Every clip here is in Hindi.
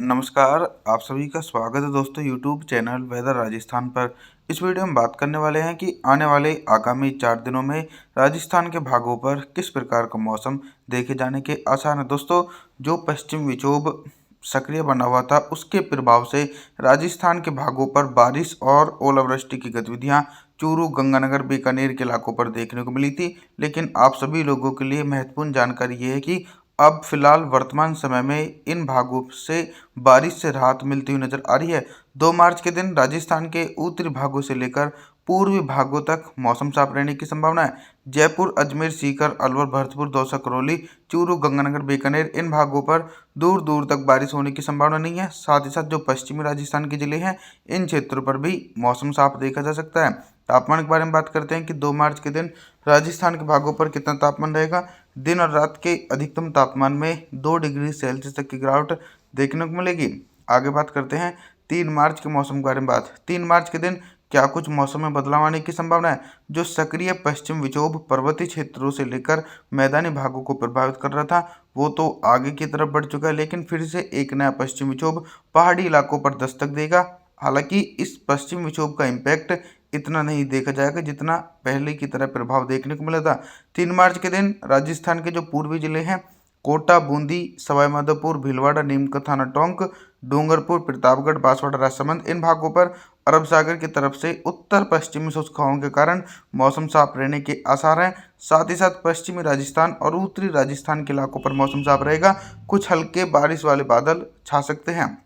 नमस्कार, आप सभी का स्वागत है दोस्तों यूट्यूब चैनल वेदर राजस्थान पर। इस वीडियो में बात करने वाले हैं कि आने वाले आगामी 4 दिनों में राजस्थान के भागों पर किस प्रकार का मौसम देखे जाने के आसार हैं। दोस्तों, जो पश्चिम विक्षोभ सक्रिय बना हुआ था उसके प्रभाव से राजस्थान के भागों पर बारिश और ओलावृष्टि की गतिविधियां चूरू, गंगानगर, बीकानेर के इलाकों पर देखने को मिली थी। लेकिन आप सभी लोगों के लिए महत्वपूर्ण जानकारी ये है कि अब फिलहाल वर्तमान समय में इन भागों से बारिश से राहत मिलती हुई नजर आ रही है। 2 मार्च के दिन राजस्थान के उत्तरी भागों से लेकर पूर्वी भागों तक मौसम साफ रहने की संभावना है। जयपुर, अजमेर, सीकर, अलवर, भरतपुर, दौसा, करौली, चूरू, गंगानगर, बीकानेर इन भागों पर दूर दूर तक बारिश होने की संभावना नहीं है। साथ ही साथ जो पश्चिमी राजस्थान के जिले हैं इन क्षेत्रों पर भी मौसम साफ देखा जा सकता है। तापमान के बारे में बात करते हैं कि 2 मार्च के दिन राजस्थान के भागों पर कितना तापमान रहेगा। दिन और रात के अधिकतम तापमान में 2 डिग्री सेल्सियस तक की गिरावट देखने को मिलेगी। आगे बात करते हैं 3 मार्च के मौसम के बारे में। 3 मार्च के दिन क्या कुछ मौसम में बदलाव आने की संभावना है। जो सक्रिय पश्चिम विक्षोभ पर्वतीय क्षेत्रों से लेकर मैदानी भागों को प्रभावित कर रहा था वो तो आगे की तरफ बढ़ चुका है, लेकिन फिर से एक नया पश्चिम विक्षोभ पहाड़ी इलाकों पर दस्तक देगा। हालांकि इस पश्चिम विक्षोभ का इम्पैक्ट इतना नहीं देखा जाएगा जितना पहले की तरह प्रभाव देखने को मिला था। 3 मार्च के दिन राजस्थान के जो पूर्वी जिले हैं कोटा, बूंदी, सवाई माधोपुर, भीलवाड़ा, नीमकाथाना, टोंक, डूंगरपुर, प्रतापगढ़, बांसवाड़ा, राजसमंद इन भागों पर अरब सागर की तरफ से उत्तर पश्चिमी शुष्क हवाओं के कारण मौसम साफ रहने के आसार हैं। साथ ही साथ पश्चिमी राजस्थान और उत्तरी राजस्थान के इलाकों पर मौसम साफ रहेगा। कुछ हल्के बारिश वाले बादल छा सकते हैं।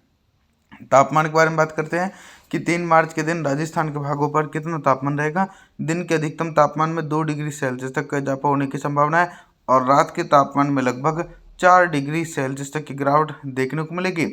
तापमान के बारे में बात करते हैं कि 3 मार्च के दिन राजस्थान के भागों पर कितना तापमान रहेगा। दिन के अधिकतम तापमान में 2 डिग्री सेल्सियस तक का इजाफा होने की संभावना है और रात के तापमान में लगभग 4 डिग्री सेल्सियस तक की गिरावट देखने को मिलेगी।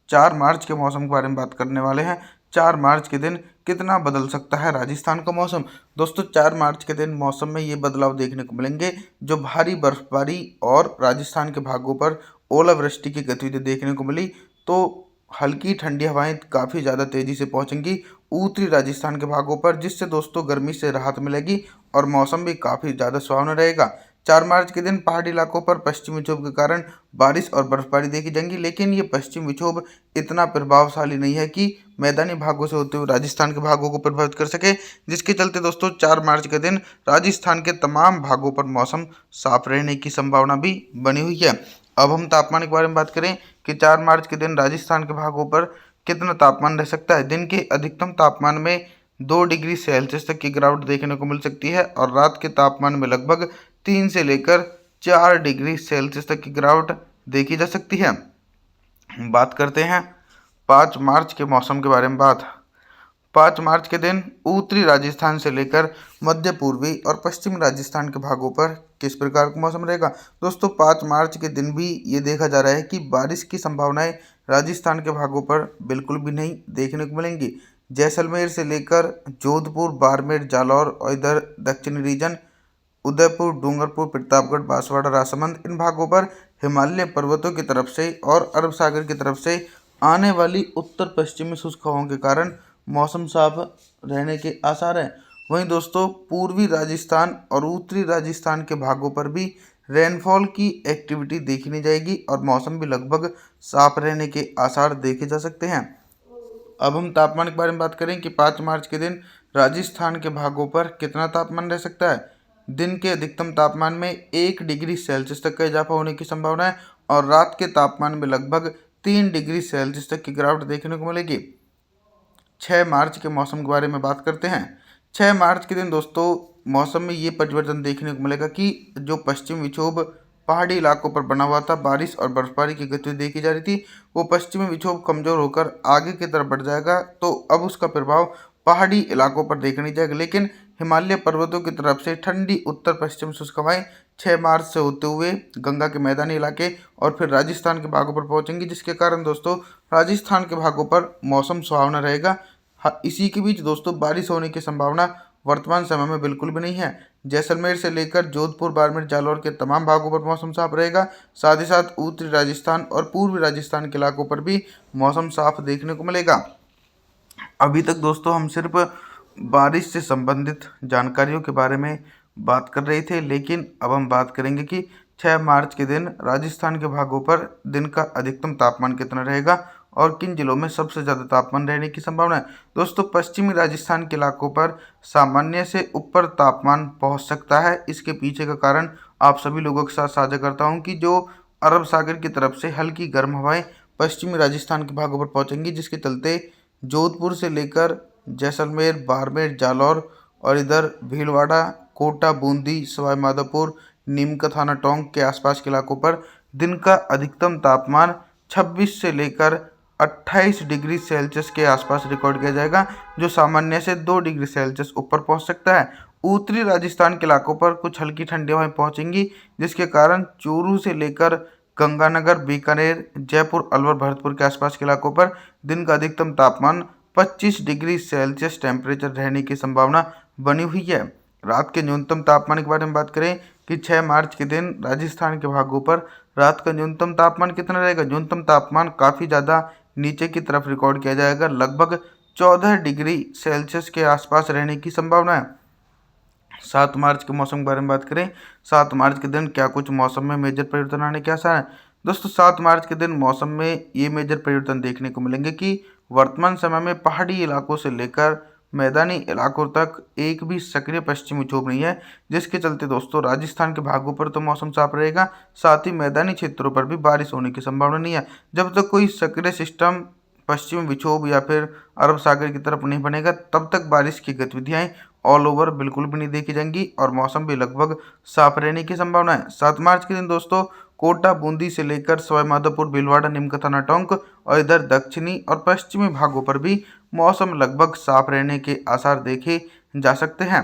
4 मार्च के मौसम के बारे में बात करने वाले हैं। 4 मार्च के दिन कितना बदल सकता है राजस्थान का मौसम। दोस्तों, 4 मार्च के दिन मौसम में ये बदलाव देखने को मिलेंगे। जो भारी बर्फबारी और राजस्थान के भागों पर ओलावृष्टि की गतिविधि देखने को मिली तो हल्की ठंडी हवाएं काफ़ी ज़्यादा तेज़ी से पहुंचेंगी उत्तरी राजस्थान के भागों पर, जिससे दोस्तों गर्मी से राहत मिलेगी और मौसम भी काफ़ी ज़्यादा सुहावना रहेगा। 4 मार्च के दिन पहाड़ी इलाकों पर पश्चिमी विक्षोभ के कारण बारिश और बर्फबारी देखी जाएगी, लेकिन ये पश्चिम विक्षोभ इतना प्रभावशाली नहीं है कि मैदानी भागों से होते हुए राजस्थान के भागों को प्रभावित कर सके, जिसके चलते दोस्तों 4 मार्च के दिन राजस्थान के तमाम भागों पर मौसम साफ रहने की संभावना भी बनी हुई है। अब हम तापमान के बारे में बात करें कि 4 मार्च के दिन राजस्थान के भागों पर कितना तापमान रह सकता है। दिन के अधिकतम तापमान में 2 डिग्री सेल्सियस तक की गिरावट देखने को मिल सकती है और रात के तापमान में लगभग 3 से लेकर 4 डिग्री सेल्सियस तक की गिरावट देखी जा सकती है। बात करते हैं 5 मार्च के मौसम के बारे में। 5 मार्च के दिन उत्तरी राजस्थान से लेकर मध्य पूर्वी और पश्चिमी राजस्थान के भागों पर किस प्रकार का मौसम रहेगा। दोस्तों, 5 मार्च के दिन भी ये देखा जा रहा है कि बारिश की संभावनाएं राजस्थान के भागों पर बिल्कुल भी नहीं देखने को मिलेंगी। जैसलमेर से लेकर जोधपुर, बाड़मेर, जालौर और इधर दक्षिणी रीजन उदयपुर, डूंगरपुर, प्रतापगढ़, बांसवाड़ा, राजसमंद इन भागों पर हिमालय पर्वतों की तरफ से और अरब सागर की तरफ से आने वाली उत्तर पश्चिमी शुष्क हवाओं के कारण मौसम साफ रहने के आसार हैं। वहीं दोस्तों, पूर्वी राजस्थान और उत्तरी राजस्थान के भागों पर भी रेनफॉल की एक्टिविटी देखी जाएगी और मौसम भी लगभग साफ रहने के आसार देखे जा सकते हैं। अब हम तापमान के बारे में बात करें कि 5 मार्च के दिन राजस्थान के भागों पर कितना तापमान रह सकता है। दिन के अधिकतम तापमान में 1 डिग्री सेल्सियस तक का इजाफा होने की संभावना है और रात के तापमान में लगभग 3 डिग्री सेल्सियस तक की गिरावट देखने को मिलेगी। 6 मार्च के मौसम के बारे में बात करते हैं। 6 मार्च के दिन दोस्तों मौसम में ये परिवर्तन देखने को मिलेगा कि जो पश्चिम विक्षोभ पहाड़ी इलाकों पर बना हुआ था, बारिश और बर्फबारी की गतिविधि देखी जा रही थी, वो पश्चिमी विक्षोभ कमजोर होकर आगे की तरफ बढ़ जाएगा। तो अब उसका प्रभाव पहाड़ी इलाकों पर देखने जाएगा, लेकिन हिमालय पर्वतों की तरफ से ठंडी उत्तर पश्चिम शुष्क हवाएं 6 मार्च से होते हुए गंगा के मैदानी इलाके और फिर राजस्थान के भागों पर पहुंचेंगी, जिसके कारण दोस्तों राजस्थान के भागों पर मौसम सुहावना रहेगा। इसी के बीच दोस्तों बारिश होने की संभावना वर्तमान समय में बिल्कुल भी नहीं है। जैसलमेर से लेकर जोधपुर, बाड़मेर, जालौर के तमाम भागों पर मौसम साफ रहेगा। साथ ही साथ उत्तरी राजस्थान और पूर्वी राजस्थान के इलाकों पर भी मौसम साफ देखने को मिलेगा। अभी तक दोस्तों हम सिर्फ बारिश से संबंधित जानकारियों के बारे में बात कर रहे थे, लेकिन अब हम बात करेंगे कि 6 मार्च के दिन राजस्थान के भागों पर दिन का अधिकतम तापमान कितना रहेगा और किन जिलों में सबसे ज़्यादा तापमान रहने की संभावना है। दोस्तों, पश्चिमी राजस्थान के इलाकों पर सामान्य से ऊपर तापमान पहुंच सकता है। इसके पीछे का कारण आप सभी लोगों के साथ साझा करता हूं कि जो अरब सागर की तरफ से हल्की गर्म हवाएं पश्चिमी राजस्थान के भागों पर पहुंचेंगी, जिसके चलते जोधपुर से लेकर जैसलमेर, बाड़मेर, जालौर और इधर भीलवाड़ा, कोटा, बूंदी, सवाई माधोपुर, नीमका थाना टोंक के आसपास के इलाकों पर दिन का अधिकतम तापमान 26 से लेकर 28 डिग्री सेल्सियस के आसपास रिकॉर्ड किया जाएगा, जो सामान्य से 2 डिग्री सेल्सियस ऊपर पहुंच सकता है। उत्तरी राजस्थान के इलाकों पर कुछ हल्की ठंडी हवाएं पहुंचेंगी, जिसके कारण चूरू से लेकर गंगानगर, बीकानेर, जयपुर, अलवर, भरतपुर के आसपास के इलाकों पर दिन का अधिकतम तापमान 25 डिग्री सेल्सियस टेम्परेचर रहने की संभावना बनी हुई है। रात के न्यूनतम तापमान के बारे में बात करें कि 6 मार्च के दिन राजस्थान के भागों पर रात का न्यूनतम तापमान कितना रहेगा। न्यूनतम तापमान काफ़ी ज़्यादा नीचे की तरफ रिकॉर्ड किया जाएगा, लगभग 14 डिग्री सेल्सियस के आसपास रहने की संभावना है। 7 मार्च के मौसम के बारे में बात करें, 7 मार्च के दिन क्या कुछ मौसम में मेजर परिवर्तन आने के आसार हैं। दोस्तों, 7 मार्च के दिन मौसम में ये मेजर परिवर्तन देखने को मिलेंगे कि वर्तमान समय में पहाड़ी इलाकों से लेकर मैदानी इलाकों तक एक भी सक्रिय पश्चिमी विक्षोभ नहीं है, जिसके चलते दोस्तों राजस्थान के भागों पर तो मौसम साफ रहेगा, साथ ही मैदानी क्षेत्रों पर भी बारिश होने की संभावना नहीं है। जब तक कोई सक्रिय सिस्टम पश्चिमी विक्षोभ या फिर अरब सागर की तरफ नहीं बनेगा, तब तक बारिश की गतिविधियां ऑल ओवर बिल्कुल भी नहीं देखी जाएंगी और मौसम भी लगभग साफ रहने की संभावना है। 7 मार्च के दिन दोस्तों कोटा, बूंदी से लेकर सवाई माधोपुर, भीलवाड़ा, नीमका थाना टोंक और इधर दक्षिणी और पश्चिमी भागों पर भी मौसम लगभग साफ रहने के आसार देखे जा सकते हैं।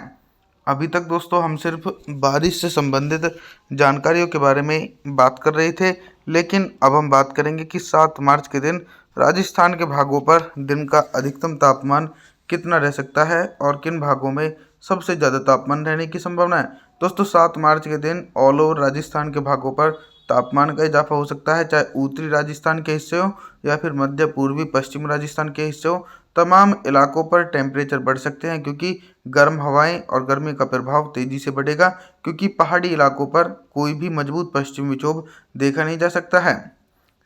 अभी तक दोस्तों हम सिर्फ बारिश से संबंधित जानकारियों के बारे में बात कर रहे थे, लेकिन अब हम बात करेंगे कि 7 मार्च के दिन राजस्थान के भागों पर दिन का अधिकतम तापमान कितना रह सकता है और किन भागों में सबसे ज़्यादा तापमान रहने की संभावना है। दोस्तों, 7 मार्च के दिन ऑल ओवर राजस्थान के भागों पर तापमान का इजाफा हो सकता है, चाहे उत्तरी राजस्थान के हिस्से हो या फिर मध्य पूर्वी पश्चिम राजस्थान के हिस्से हो। तमाम इलाकों पर टेम्परेचर बढ़ सकते हैं, क्योंकि गर्म हवाएं और गर्मी का प्रभाव तेजी से बढ़ेगा, क्योंकि पहाड़ी इलाकों पर कोई भी मजबूत पश्चिमी विक्षोभ देखा नहीं जा सकता है।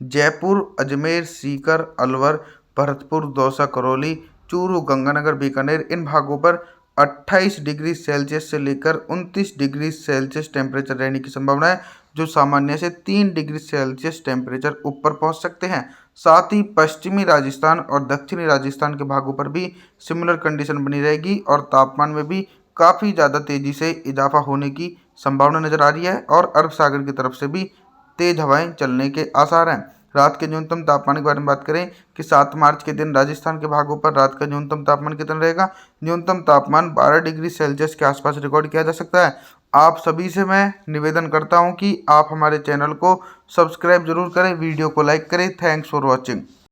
जयपुर, अजमेर, सीकर, अलवर, भरतपुर, दौसा, करौली, चूरू, गंगानगर, बीकानेर इन भागों पर 28 डिग्री सेल्सियस से लेकर 29 डिग्री सेल्सियस टेम्परेचर रहने की संभावना है, जो सामान्य से 3 डिग्री सेल्सियस टेम्परेचर ऊपर पहुंच सकते हैं। साथ ही पश्चिमी राजस्थान और दक्षिणी राजस्थान के भागों पर भी सिमिलर कंडीशन बनी रहेगी और तापमान में भी काफ़ी ज़्यादा तेज़ी से इजाफा होने की संभावना नज़र आ रही है और अरब सागर की तरफ से भी तेज हवाएं चलने के आसार हैं। रात के न्यूनतम तापमान के बारे में बात करें कि 7 मार्च के दिन राजस्थान के भागों पर रात का न्यूनतम तापमान कितना रहेगा। न्यूनतम तापमान 12 डिग्री सेल्सियस के आसपास रिकॉर्ड किया जा सकता है। आप सभी से मैं निवेदन करता हूं कि आप हमारे चैनल को सब्सक्राइब जरूर करें, वीडियो को लाइक करें। Thanks for watching.